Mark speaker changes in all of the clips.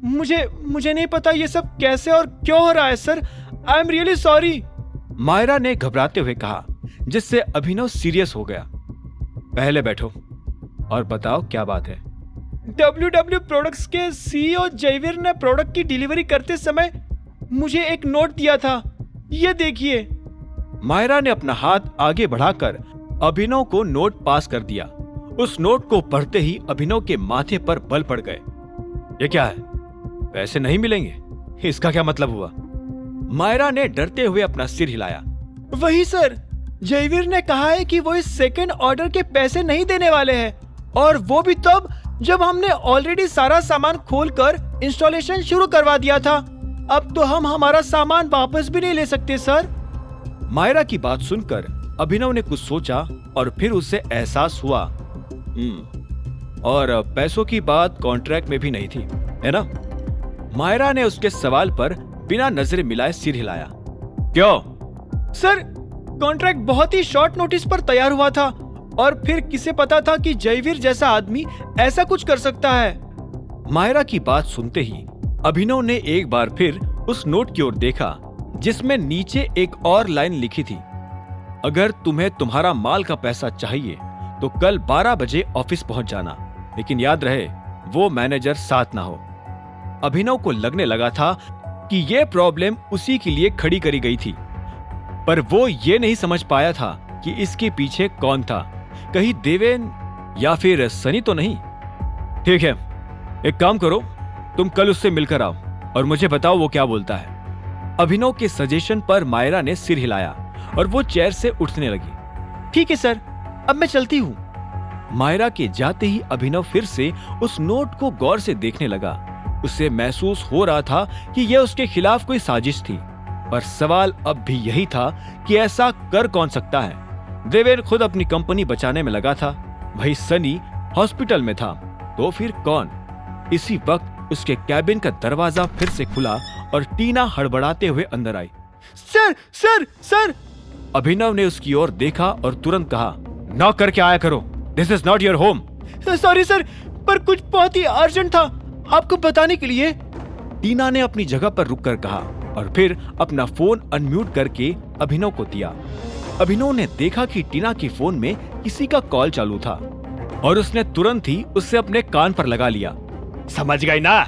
Speaker 1: मुझे नहीं पता ये सब कैसे और क्यों हो रहा है sir. I am really sorry.
Speaker 2: Myra ने घबराते हुए कहा, जिससे अभिनव सीरियस हो गया। पहले बैठो और बताओ क्या बात है।
Speaker 1: WW प्रोडक्ट्स के CEO जयवीर ने प्रोडक्ट की डिलीवरी करते समय मुझे एक नोट दिया था, ये देखिए।
Speaker 2: मायरा ने अपना हाथ आगे बढ़ाकर अभिनव को नोट पास कर दिया। उस नोट को पढ़ते ही अभिनव के माथे पर बल पड़ गए। ये क्या है? पैसे नहीं मिलेंगे? इसका क्या मतलब हुआ? मायरा ने डरते हुए अपना सिर हिलाया।
Speaker 1: वही सर, जयवीर ने कहा है कि वो इस सेकंड ऑर्डर के पैसे नहीं देने वाले हैं, और वो भी तब जब हमने ऑलरेडी सारा सामान खोलकर इंस्टॉलेशन शुरू करवा दिया था। अब तो हम हमारा सामान वापस भी नहीं ले सकते सर।
Speaker 2: मायरा की बात सुनकर अभिनव ने कुछ सोचा और फिर उसे एहसास हुआ, और पैसों की बात कॉन्ट्रैक्ट में भी नहीं थी, है ना? मायरा ने उसके सवाल पर बिना नजर मिलाए सिर हिलाया। क्यों?
Speaker 1: सर, कॉन्ट्रैक्ट बहुत ही शॉर्ट नोटिस पर तैयार हुआ था, और फिर किसे पता था कि जयवीर जैसा आदमी ऐसा कुछ कर सकता है।
Speaker 2: मायरा की बात सुनते ही अभिनव ने एक बार फिर उस नोट की ओर देखा, जिसमें नीचे एक और लाइन लिखी थी, अगर तुम्हें तुम्हारा माल का पैसा चाहिए तो कल 12 बजे ऑफिस पहुंच जाना, लेकिन याद रहे वो मैनेजर साथ ना हो। अभिनव को लगने लगा था कि ये प्रॉब्लम उसी के लिए खड़ी करी गई थी, पर वो ये नहीं समझ पाया था कि इसके पीछे कौन था। कहीं देवेन या फिर सनी तो नहीं? ठीक है, एक काम करो, तुम कल उससे मिलकर आओ और मुझे बताओ वो क्या बोलता है। अभिनव के सजेशन पर मायरा ने सिर हिलाया और वो चेयर से उठने लगी।
Speaker 1: ठीक है सर, अब मैं चलती हूँ।
Speaker 2: मायरा के जाते ही अभिनव फिर से उस नोट को गौर से देखने लगा। उसे महसूस हो रहा था कि यह उसके खिलाफ कोई साजिश थी, पर सवाल अब भी यही था कि ऐसा कर कौन सकता है। देवेन खुद अपनी कंपनी बचाने में लगा था, वही सनी हॉस्पिटल में था, तो फिर कौन? इसी वक्त उसके कैबिन का दरवाजा फिर से खुला और टीना हड़बड़ाते हुए अंदर आई।
Speaker 1: Sir sir sir!
Speaker 2: अभिनव ने उसकी ओर देखा और तुरंत कहा, नॉक करके आया करो, this is not your home.
Speaker 1: Sorry sir, पर कुछ बहुत ही अर्जेंट था आपको बताने के लिए।
Speaker 2: टीना ने अपनी जगह पर रुककर कहा और फिर अपना फोन अनम्यूट करके अभिनव को दिया। अभिनव ने देखा कि टीना के फोन में किसी का कॉल चालू था और उसने तुरंत ही उससे अपने कान पर लगा लिया। समझ गई ना?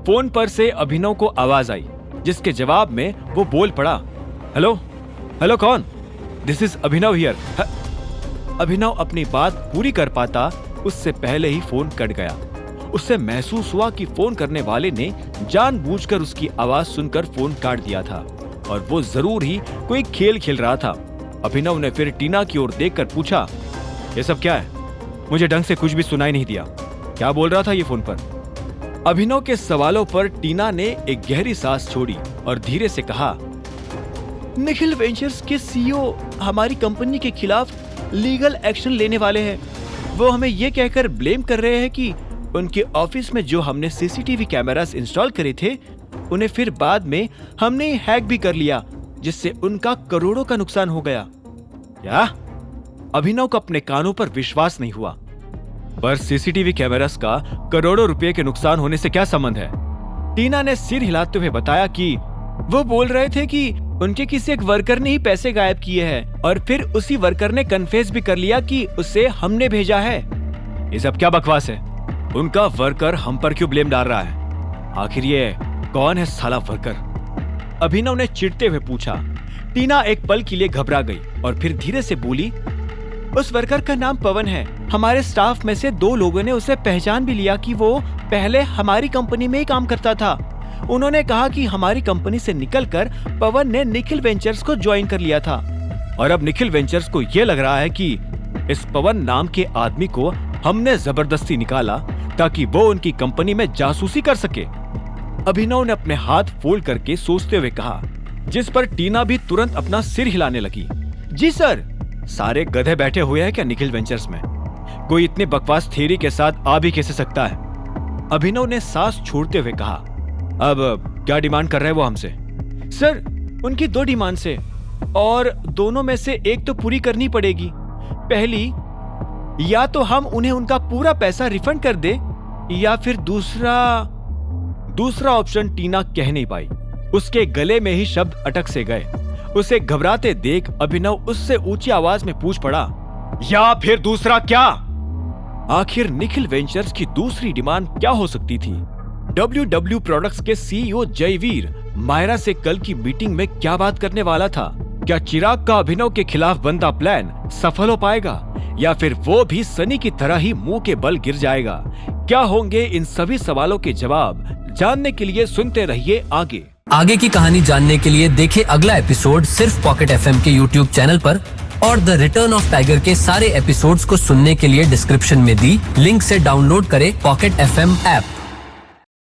Speaker 2: फोन पर से अभिनव को आवाज आई, जिसके जवाब में वो बोल पड़ा, हेलो हेलो, कौन? This is Abhinav here. Abhinav अपनी बात पूरी कर पाता उससे पहले ही फोन कट गया। उससे महसूस हुआ कि फोन करने वाले ने जानबूझकर उसकी आवाज सुनकर फोन काट दिया था और वो जरूर ही कोई खेल खेल रहा था। अभिनव ने फिर टीना की ओर देखकर पूछा, ये सब क्या है? मुझे ढंग से कुछ भी सुनाई नहीं दिया, क्या बोल रहा था ये फोन पर? अभिनव के सवालों पर टीना ने एक गहरी सांस छोड़ी और धीरे से कहा,
Speaker 1: निखिल वेंचर्स के CEO हमारी कंपनी के खिलाफ लीगल एक्शन लेने वाले हैं। वो हमें ये कहकर ब्लेम कर रहे हैं कि उनके ऑफिस में जो हमने CCTV कैमरास इंस्टॉल करे थे, उन्हें फिर बाद में हमने हैक भी कर लिया, जिससे उनका करोड़ों का नुकसान हो गया।
Speaker 2: क्या? अभिनव को अपने कानों पर विश्वास नहीं हुआ। पर CCTV कैमरास का करोड़ों रुपए के नुकसान होने से क्या संबंध है? टीना ने सिर हिलाते हुए बताया कि
Speaker 1: वो बोल रहे थे कि उनके किसी एक वर्कर ने ही पैसे गायब किए हैं और फिर उसी वर्कर ने कन्फेस भी कर लिया कि उसे हमने भेजा है।
Speaker 2: ये सब क्या बकवास है? उनका वर्कर हम पर क्यों ब्लेम डाल रहा है? आखिर ये कौन है साला वर्कर? अभिनव ने चिढ़ते हुए पूछा।
Speaker 1: टीना एक पल के लिए घबरा गई और फिर धीरे से बोली, उस वर्कर का नाम पवन है। हमारे स्टाफ में से 2 लोगों ने उसे पहचान भी लिया कि वो पहले हमारी कंपनी में ही काम करता था। उन्होंने कहा कि हमारी कंपनी से निकलकर पवन ने निखिल वेंचर्स को ज्वाइन कर लिया था,
Speaker 2: और अब निखिल वेंचर्स को यह लग रहा है कि इस पवन नाम के आदमी को हमने जबरदस्ती निकाला ताकि वो उनकी कंपनी में जासूसी कर सके। अभिनव ने अपने हाथ फोल्ड करके सोचते हुए कहा, जिस पर टीना भी तुरंत अपना सिर हिलाने लगी।
Speaker 1: जी सर।
Speaker 2: सारे गधे बैठे हुए हैं क्या निखिल वेंचर्स में? कोई इतने बकवास थ्योरी के साथ आ भी कैसे सकता है? अभिनव ने सांस छोड़ते हुए कहा, अब क्या डिमांड कर रहे हैं वो हमसे?
Speaker 1: सर, उनकी 2 डिमांड है और दोनों में से एक तो पूरी करनी पड़ेगी। पहली, या तो हम उन्हें उनका पूरा पैसा रिफंड कर दे, या फिर
Speaker 2: दूसरा ऑप्शन टीना कह नहीं पाई। उसके गले में ही शब्द अटक से गए। उसे घबराते देख अभिनव उससे ऊंची आवाज में पूछ पड़ा, या फिर दूसरा क्या? आखिर निखिल वेंचर्स की दूसरी डिमांड क्या हो सकती थी? WW प्रोडक्ट्स के CEO जयवीर मायरा से कल की मीटिंग में क्या बात करने वाला था? क्या चिराग का अभिनव के खिलाफ बनता प्लान सफल हो पाएगा या फिर वो भी सनी की तरह ही मुंह के बल गिर जाएगा? क्या होंगे इन सभी सवालों के जवाब? जानने के लिए सुनते रहिए आगे
Speaker 3: की कहानी जानने के लिए देखें अगला एपिसोड सिर्फ पॉकेट FM के YouTube चैनल पर, और द रिटर्न ऑफ टाइगर के सारे एपिसोड्स को सुनने के लिए डिस्क्रिप्शन में दी लिंक से डाउनलोड करें पॉकेट FM ऐप।